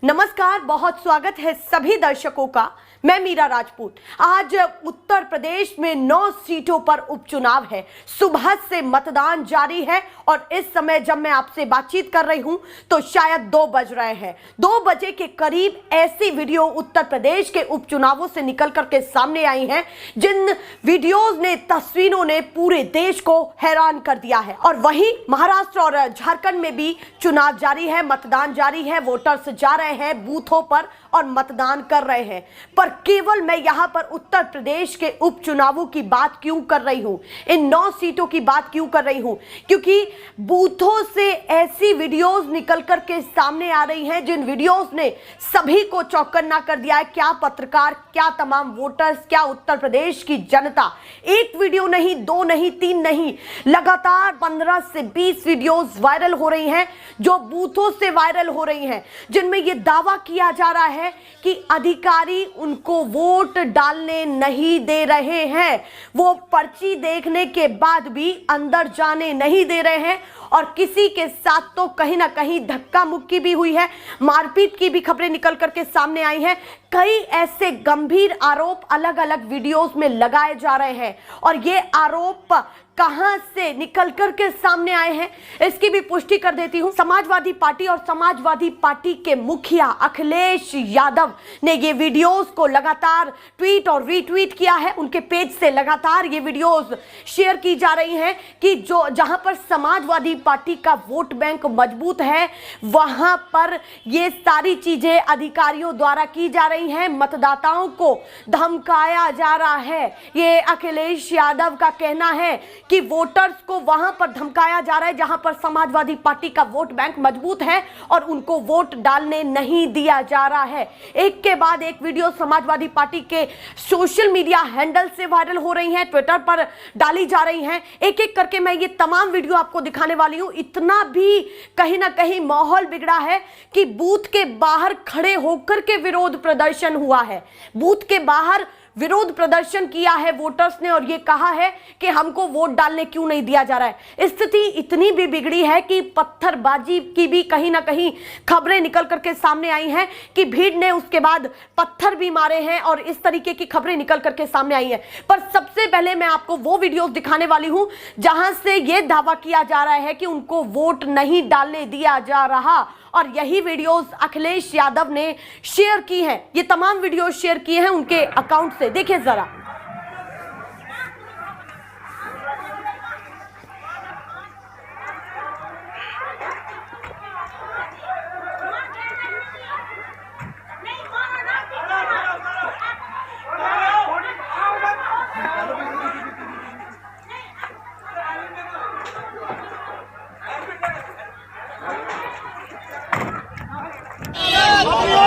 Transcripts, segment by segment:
नमस्कार, बहुत स्वागत है सभी दर्शकों का। मैं मीरा राजपूत। आज उत्तर प्रदेश में 9 सीटों पर उपचुनाव है। सुबह से मतदान जारी है और इस समय जब मैं आपसे बातचीत कर रही हूं तो शायद 2 बज रहे हैं। 2 बजे के करीब ऐसी वीडियो उत्तर प्रदेश के उपचुनावों से निकल करके सामने आई हैं जिन वीडियोज ने, तस्वीरों ने पूरे देश को हैरान कर दिया है। और वहीं महाराष्ट्र और झारखंड में भी चुनाव जारी है, मतदान जारी है। वोटर्स जा रहे हैं बूथों पर और मतदान कर रहे हैं। पर केवल मैं यहां पर उत्तर प्रदेश के उपचुनावों की बात क्यों कर रही हूं, इन 9 सीटों की बात क्यों कर रही हूं? क्योंकि बूथों से ऐसी वीडियोस निकल कर के सामने आ रही हैं जिन वीडियोस ने सभी को चौकन्ना कर दिया है। क्या पत्रकार, क्या तमाम वोटर्स, क्या उत्तर प्रदेश की जनता। एक वीडियो नहीं, 2 नहीं, 3 नहीं, लगातार 15 से 20 वीडियोस वायरल हो रही हैं जो बूथों से वायरल हो रही हैं, जिनमें यह दावा किया जा रहा है कि अधिकारी उनको वोट डालने नहीं दे रहे हैं, वो पर्ची देखने के बाद भी अंदर जाने नहीं दे रहे हैं। और किसी के साथ तो कहीं ना कहीं धक्का मुक्की भी हुई है, मारपीट की भी खबरें निकल करके सामने आई हैं। कई ऐसे गंभीर आरोप अलग अलग वीडियोस में लगाए जा रहे हैं और ये आरोप कहां से निकल करके सामने आए हैं इसकी भी पुष्टि कर देती हूं। समाजवादी पार्टी और समाजवादी पार्टी के मुखिया अखिलेश यादव ने ये वीडियोस को लगातार ट्वीट और रीट्वीट किया है। उनके पेज से लगातार ये वीडियोस शेयर की जा रही हैं कि जो जहां पर समाजवादी पार्टी का वोट बैंक मजबूत है वहां पर ये सारी चीजें अधिकारियों द्वारा की जा रही हैं, मतदाताओं को धमकाया जा रहा है। ये अखिलेश यादव का कहना है कि वोटर्स को वहां पर धमकाया जा रहा है जहां पर समाजवादी पार्टी का वोट बैंक मजबूत है और उनको वोट डालने नहीं दिया जा रहा है। एक के बाद एक वीडियो समाजवादी पार्टी के सोशल मीडिया हैंडल से वायरल हो रही हैं, ट्विटर पर डाली जा रही हैं। एक एक करके मैं ये तमाम वीडियो आपको दिखाने वाली हूं। इतना भी कहीं ना कहीं माहौल बिगड़ा है कि बूथ के बाहर खड़े होकर के विरोध प्रदर्शन हुआ है। बूथ के बाहर विरोध प्रदर्शन किया है वोटर्स ने और ये कहा है कि हमको वोट डालने क्यों नहीं दिया जा रहा है। स्थिति इतनी भी बिगड़ी है कि पत्थरबाजी की भी कहीं ना कहीं खबरें निकल करके सामने आई हैं कि भीड़ ने उसके बाद पत्थर भी मारे हैं और इस तरीके की खबरें निकल करके सामने आई हैं। पर सबसे पहले मैं आपको वो वीडियोस दिखाने वाली हूं जहां से यह दावा किया जा रहा है कि उनको वोट नहीं डालने दिया जा रहा और यही वीडियोस अखिलेश यादव ने शेयर की हैं। ये तमाम वीडियोस शेयर किए हैं उनके अकाउंट से, देखिए जरा।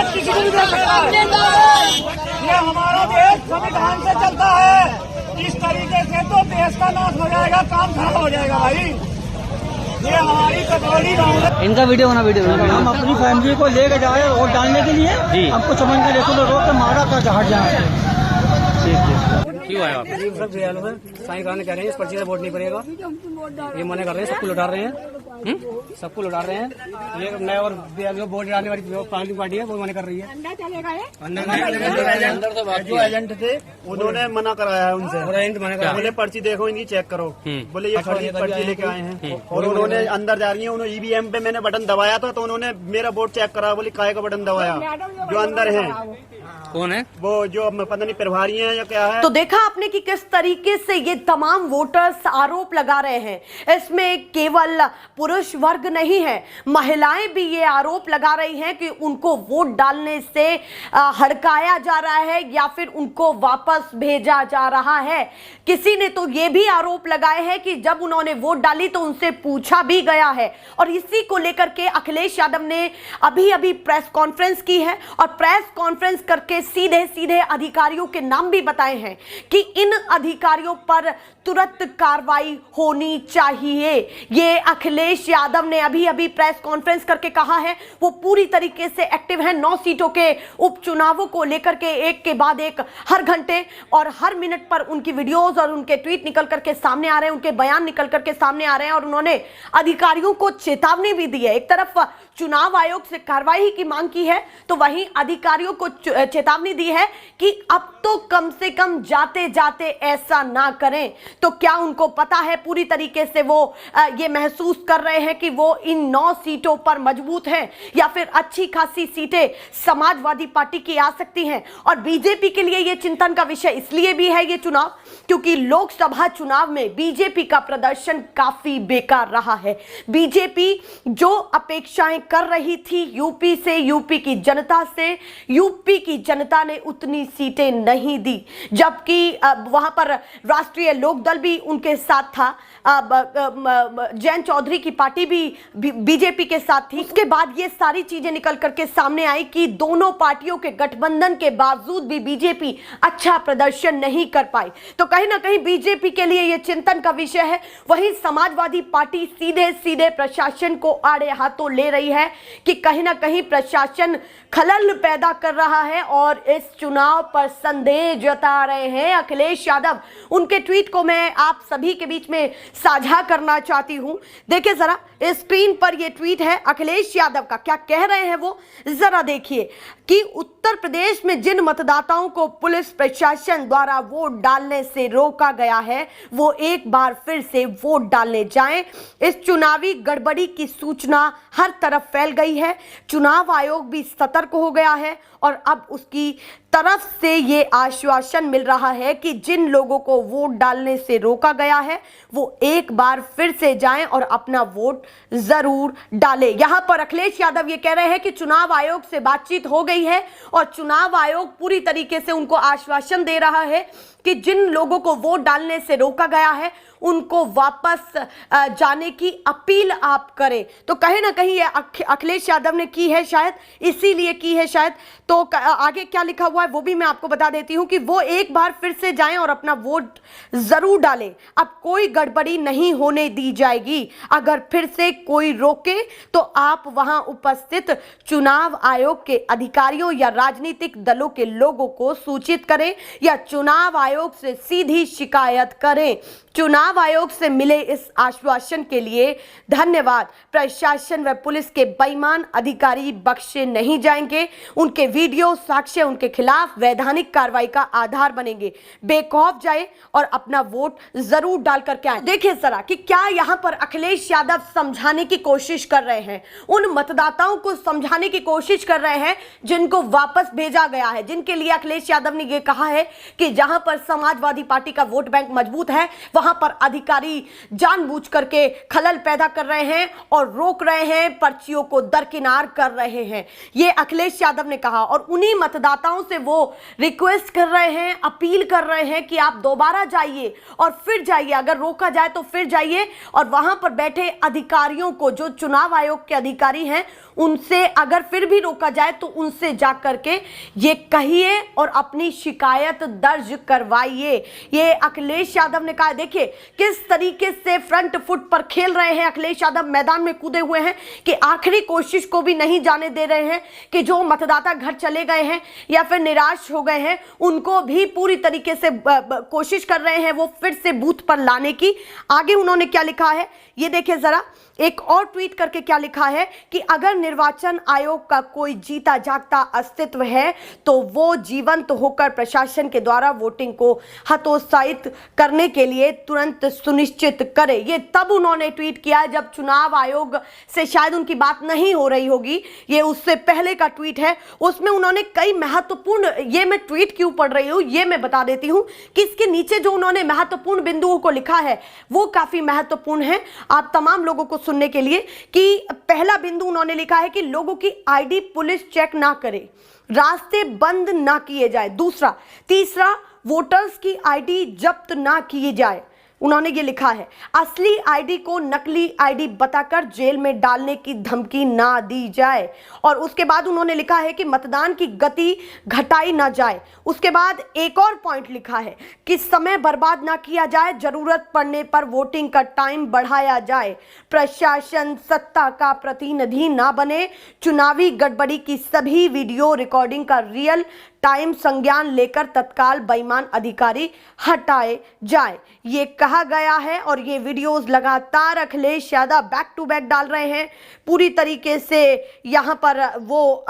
किसी को भी दे सकता है। ये हमारा देश संविधान से चलता है। इस तरीके से तो देश का नाश हो जाएगा, काम खराब हो जाएगा भाई। ये हमारी कटौली गाँव है। इनका वीडियो बना, वीडियो हम अपनी फैमिली को लेके जाए वोट डालने के लिए जी। हमको समझ के देखो रोक के मारा था हट जाए। क्यों आया आप? सब साइन कराने कह रहे हैं, इस पर्ची से वोट नहीं पड़ेगा। ये मना कर रहे हैं, सबको लौटा रहे हैं, सबको लौटा रहे हैं। ये मैं और वोट डालने वाली पार्टी है वो मना कर रही है। अंदर तो बात जो एजेंट थे उन्होंने मना कराया है उनसे। बोले पर्ची देखो इनकी, चेक करो। बोले ये पर्ची लेके आए हैं और उन्होंने अंदर जा रही है। उन्होंने ईवीएम पे मैंने बटन दबाया था तो उन्होंने मेरा वोट चेक करा। बोले काय का बटन दबाया? जो अंदर है कौन है वो, जो पता नहीं प्रभारी है या क्या है। तो देखा आपने कि किस तरीके से ये तमाम वोटर्स आरोप लगा रहे हैं। इसमें केवल पुरुष वर्ग नहीं है, महिलाएं भी ये आरोप लगा रही हैं कि उनको वोट डालने से हड़काया जा रहा है या फिर उनको वापस भेजा जा रहा है। किसी ने तो ये भी आरोप लगाए हैं कि जब उन्होंने वोट डाली तो उनसे पूछा भी गया है। और इसी को लेकर के अखिलेश यादव ने अभी अभी प्रेस कॉन्फ्रेंस की है और प्रेस कॉन्फ्रेंस करके सीधे सीधे अधिकारियों के नाम भी बताए हैं कि इन अधिकारियों पर तुरंत कार्रवाई होनी चाहिए। ये अखिलेश यादव ने अभी अभी प्रेस कॉन्फ्रेंस करके कहा है। वो पूरी तरीके से एक्टिव हैं 9 सीटों के उपचुनावों को लेकर के, एक के बाद एक हर घंटे और हर मिनट पर उनकी वीडियोस और उनके ट्वीट निकल करके सामने आ रहे हैं, उनके बयान निकल करके सामने आ रहे हैं और उन्होंने अधिकारियों को चेतावनी भी दी है। एक तरफ चुनाव आयोग से कार्रवाई की मांग की है, तो वहीं अधिकारियों को चेतावनी दी है कि अब तो कम से कम जाते जाते ऐसा ना करें। तो क्या उनको पता है पूरी तरीके से वो ये महसूस कर रहे हैं कि वो इन 9 सीटों पर मजबूत हैं, या फिर अच्छी खासी सीटें समाजवादी पार्टी की आ सकती हैं? और बीजेपी के लिए ये चिंतन का विषय इसलिए भी है ये चुनाव क्योंकि लोकसभा चुनाव में बीजेपी का प्रदर्शन काफी बेकार रहा है। बीजेपी जो अपेक्षाएं कर रही थी यूपी से, यूपी की जनता से, यूपी की जनता ने उतनी सीटें नहीं दी, जबकि वहां पर राष्ट्रीय लोकदल भी उनके साथ था, जयंत चौधरी की पार्टी भी बीजेपी के साथ थी। उसके बाद ये सारी चीजें निकल करके सामने आई कि दोनों पार्टियों के गठबंधन के बावजूद भी बीजेपी अच्छा प्रदर्शन नहीं कर पाई। तो कहीं ना कहीं बीजेपी के लिए यह चिंतन का विषय है। वहीं समाजवादी पार्टी सीधे सीधे प्रशासन को आड़े हाथों ले रही है कि कहीं ना कहीं प्रशासन खलल पैदा कर रहा है और इस चुनाव पर संदेह जता रहे हैं अखिलेश यादव। उनके ट्वीट को मैं आप सभी के बीच में साझा करना चाहती हूं। देखिए जरा, स्क्रीन पर यह ट्वीट है अखिलेश यादव का। क्या कह रहे हैं वो, जरा देखिए कि उत्तर प्रदेश में जिन मतदाताओं को पुलिस प्रशासन द्वारा वोट डालने से रोका गया है वो एक बार फिर से वोट डालने जाएं। इस चुनावी गड़बड़ी की सूचना हर तरफ फैल गई है। चुनाव आयोग भी सतर्क हो गया है और अब उसकी तरफ से ये आश्वासन मिल रहा है कि जिन लोगों को वोट डालने से रोका गया है वो एक बार फिर से जाएं और अपना वोट जरूर डालें। यहां पर अखिलेश यादव ये कह रहे हैं कि चुनाव आयोग से बातचीत हो गई है और चुनाव आयोग पूरी तरीके से उनको आश्वासन दे रहा है कि जिन लोगों को वोट डालने से रोका गया है उनको वापस जाने की अपील आप करें। तो कहीं ना कहीं ये अखिलेश यादव ने की है, शायद इसीलिए की है शायद। तो आगे क्या लिखा हुआ है वो भी मैं आपको बता देती हूं कि वो एक बार फिर से जाएं और अपना वोट जरूर डालें। अब कोई गड़बड़ी नहीं होने दी जाएगी। अगर फिर से कोई रोके तो आप वहां उपस्थित चुनाव आयोग के अधिकारियों या राजनीतिक दलों के लोगों को सूचित करें या चुनाव आयोग से सीधी शिकायत करें। चुनाव आयोग से मिले इस आश्वासन के लिए धन्यवाद। प्रशासन व पुलिस के बेईमान अधिकारी बख्शे नहीं जाएंगे। उनके वीडियो साक्ष्य उनके खिलाफ वैधानिक कार्रवाई का आधार बनेंगे। बेखौफ जाए और अपना वोट जरूर डाल करके आए। देखिए जरा कि क्या यहां पर अखिलेश यादव समझाने की कोशिश कर रहे हैं, उन मतदाताओं को समझाने की कोशिश कर रहे हैं जिनको वापस भेजा गया है, जिनके लिए अखिलेश यादव ने यह कहा है कि जहां पर समाजवादी पार्टी का वोट बैंक मजबूत है वहां पर अधिकारी जानबूझ करके खलल पैदा कर रहे हैं और रोक रहे हैं, पर्चियों को दरकिनार कर रहे हैं। ये अखिलेश यादव ने कहा और उन्हीं मतदाताओं से वो रिक्वेस्ट कर रहे हैं, अपील कर रहे हैं कि आप दोबारा जाइए और फिर जाइए, अगर रोका जाए तो फिर जाइए और वहां पर बैठे अधिकारियों को, जो चुनाव आयोग के अधिकारी हैं, उनसे अगर फिर भी रोका जाए तो उनसे जाकर के ये कहिए और अपनी शिकायत दर्ज करवाइए। ये अखिलेश यादव ने कहा। देखिए किस तरीके से फ्रंट फुट पर खेल रहे हैं अखिलेश यादव, मैदान में कूदे हुए हैं कि आखिरी कोशिश को भी नहीं जाने दे रहे हैं कि जो मतदाता घर चले गए हैं या फिर निराश हो गए हैं उनको भी पूरी तरीके से कोशिश कर रहे हैं वो फिर से बूथ पर लाने की। आगे उन्होंने क्या लिखा है ये देखिए जरा, एक और ट्वीट करके क्या लिखा है कि अगर निर्वाचन आयोग का कोई जीता जागता अस्तित्व है तो वो जीवंत होकर प्रशासन के द्वारा वोटिंग को हतोत्साहित करने के लिए तुरंत सुनिश्चित करे। ये तब उन्होंने ट्वीट किया जब चुनाव आयोग से शायद उनकी बात नहीं हो रही होगी, ये उससे पहले का ट्वीट है। उसमें उन्होंने कई महत्वपूर्ण, ये मैं ट्वीट क्यों पढ़ रही हूं ये मैं बता देती हूं कि इसके नीचे जो उन्होंने महत्वपूर्ण बिंदुओं को लिखा है वो काफी महत्वपूर्ण है आप तमाम लोगों को सुनने के लिए। कि पहला बिंदु उन्होंने लिखा है कि लोगों की आईडी पुलिस चेक ना करे, रास्ते बंद ना किए जाए। दूसरा, तीसरा, वोटर्स की आईडी जब्त ना किए जाए। उन्होंने ये लिखा है असली आईडी को नकली आईडी बताकर जेल में डालने की धमकी ना दी जाए। और उसके बाद उन्होंने लिखा है कि मतदान की गति घटाई ना जाए। उसके बाद एक और पॉइंट लिखा है कि समय बर्बाद ना किया जाए, जरूरत पड़ने पर वोटिंग का टाइम बढ़ाया जाए, प्रशासन सत्ता का प्रतिनिधि ना बने, चुनावी गड़बड़ी की सभी वीडियो रिकॉर्डिंग का रियल टाइम संज्ञान लेकर तत्काल बेईमान अधिकारी हटाए जाए, ये कहा गया है। और ये वीडियोस लगातार Akhilesh Yadav back to back डाल रहे हैं पूरी तरीके से, यहां पर वो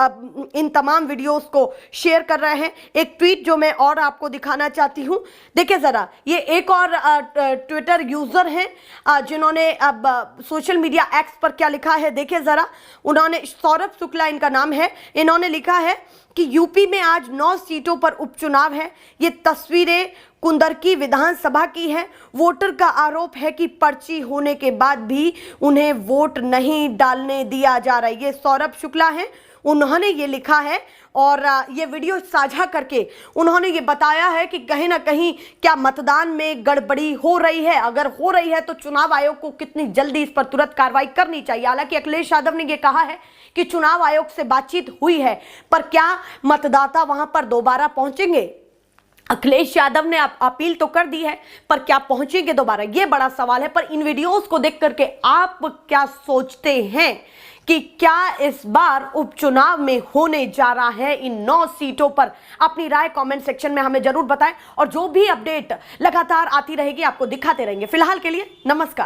इन तमाम वीडियोस को शेयर कर रहे हैं। एक ट्वीट जो मैं और आपको दिखाना चाहती हूं, देखिए जरा, ये एक और ट्विटर यूजर हैं जिन्होंने अब सोशल मीडिया एक्स पर क्या लिखा है, देखिए जरा। उन्होंने, सौरभ शुक्ला इनका नाम है, इन्होंने लिखा है कि यूपी में आज 9 सीटों पर उपचुनाव है। ये तस्वीरें कुंदरकी विधानसभा की है। वोटर का आरोप है कि पर्ची होने के बाद भी उन्हें वोट नहीं डालने दिया जा रहा है। ये सौरभ शुक्ला हैं, उन्होंने ये लिखा है और ये वीडियो साझा करके उन्होंने ये बताया है कि कहीं ना कहीं क्या मतदान में गड़बड़ी हो रही है। अगर हो रही है तो चुनाव आयोग को कितनी जल्दी इस पर तुरंत कार्रवाई करनी चाहिए। हालांकि अखिलेश यादव ने ये कहा है कि चुनाव आयोग से बातचीत हुई है, पर क्या मतदाता वहां पर दोबारा पहुंचेंगे? अखिलेश यादव ने अपील तो कर दी है, पर क्या पहुंचेंगे दोबारा, ये बड़ा सवाल है। पर इन वीडियोस को देख करके आप क्या सोचते हैं कि क्या इस बार उपचुनाव में होने जा रहा है इन 9 सीटों पर? अपनी राय कमेंट सेक्शन में हमें जरूर बताएं और जो भी अपडेट लगातार आती रहेगी आपको दिखाते रहेंगे। फिलहाल के लिए नमस्कार।